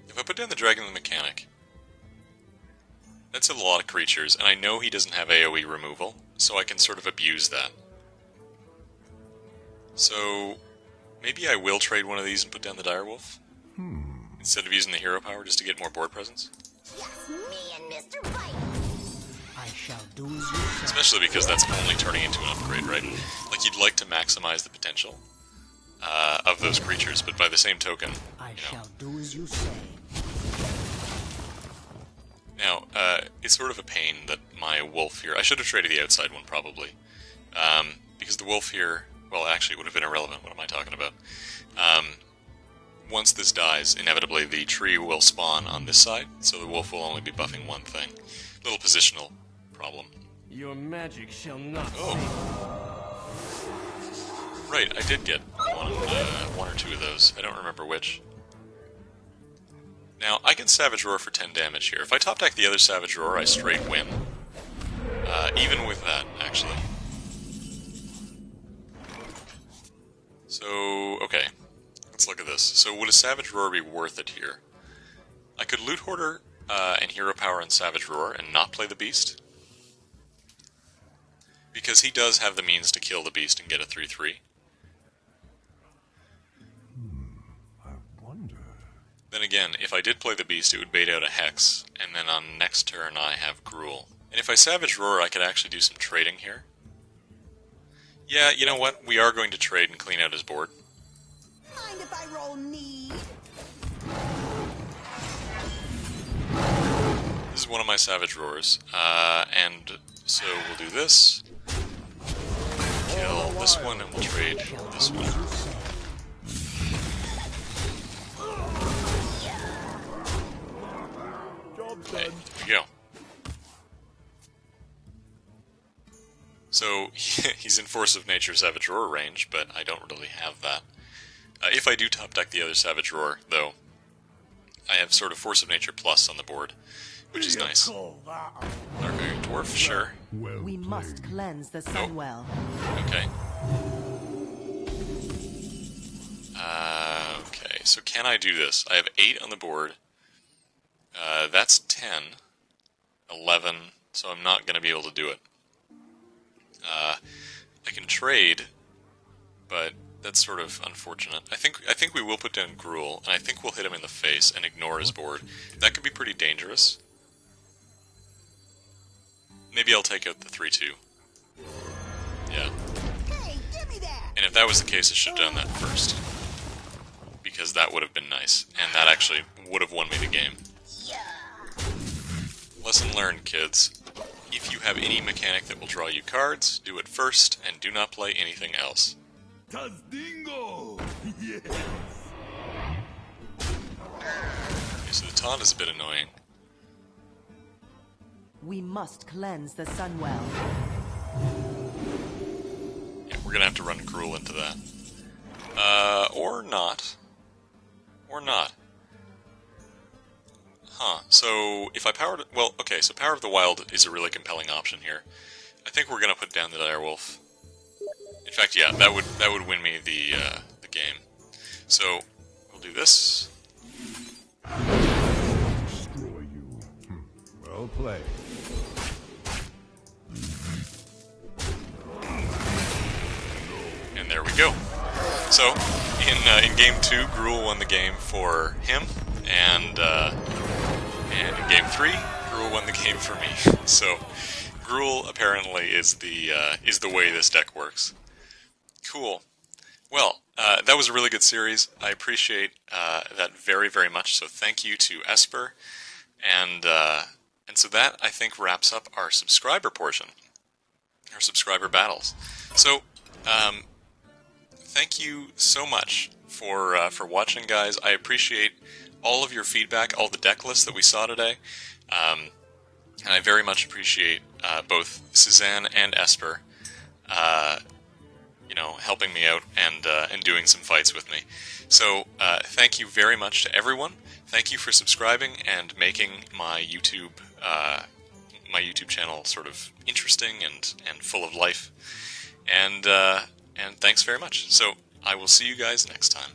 if I put down the Dragonling Mechanic, that's a lot of creatures, and I know he doesn't have AoE removal, so I can sort of abuse that. So, maybe I will trade one of these and put down the Direwolf? Instead of using the hero power just to get more board presence? Just me and Mr. Bite. I shall do as you say. Especially because that's only turning into an upgrade, right? Like, you'd like to maximize the potential of those creatures, but by the same token, I you know. shall do as you say. Now, it's sort of a pain that my wolf here... I should have traded the outside one, probably. Because the wolf here... Well, actually, it would have been irrelevant. What am I talking about? Once this dies, inevitably the tree will spawn on this side, so the wolf will only be buffing one thing. Little positional problem. Your magic shall not Oh. Right, I did get one or two of those. I don't remember which. Now, I can Savage Roar for 10 damage here. If I top deck the other Savage Roar, I straight win. Even with that, actually. So, okay. Let's look at this. So, would a Savage Roar be worth it here? I could Loot Hoarder and Hero Power and Savage Roar and not play the Beast. Because he does have the means to kill the Beast and get a 3-3. I wonder. Then again, if I did play the Beast, it would bait out a Hex, and then on next turn I have Gruul. And if I Savage Roar, I could actually do some trading here. Yeah, you know what? We are going to trade and clean out his board. Mind if I roll need? This is one of my Savage Roars, and so we'll do this. Kill this one, and we'll trade this one. Okay, here we go. So, he's in Force of Nature Savage Roar range, but I don't really have that. If I do top deck the other Savage Roar, though, I have sort of Force of Nature Plus on the board, which is nice. Dark Dwarf, sure. Well We played. must cleanse the Sunwell. Okay. Okay, so can I do this? I have 8 on the board. That's 10. 11, so I'm not going to be able to do it. I can trade, but that's sort of unfortunate. I think we will put down Gruul, and I think we'll hit him in the face and ignore his board. That could be pretty dangerous. Maybe I'll take out the 3-2. Yeah. Hey, give me that! And if that was the case, I should have done that first. Because that would have been nice, and that actually would have won me the game. Lesson learned, kids. If you have any mechanic that will draw you cards, do it first, and do not play anything else. Tazdingo! Yes! Okay, so the taunt is a bit annoying. We must cleanse the Sunwell. Yeah, we're gonna have to run Gruul into that. Or not. Or not. Huh, so if I powered... Well, okay, so Power of the Wild is a really compelling option here. I think we're gonna put down the Direwolf. In fact, yeah, that would win me the game. So, we'll do this. Destroy you. Well played. And there we go. So, in game 2, Gruul won the game for him, and And in game 3, Gruul won the game for me. So Gruul apparently is the way this deck works. Cool. Well, that was a really good series. I appreciate that very, very much. So thank you to Esper, and so that I think wraps up our subscriber portion, our subscriber battles. So thank you so much for watching, guys. I appreciate all of your feedback, all the deck lists that we saw today, and I very much appreciate both Suzanne and Esper, helping me out and doing some fights with me. So thank you very much to everyone. Thank you for subscribing and making my YouTube channel sort of interesting and full of life. And thanks very much. So I will see you guys next time.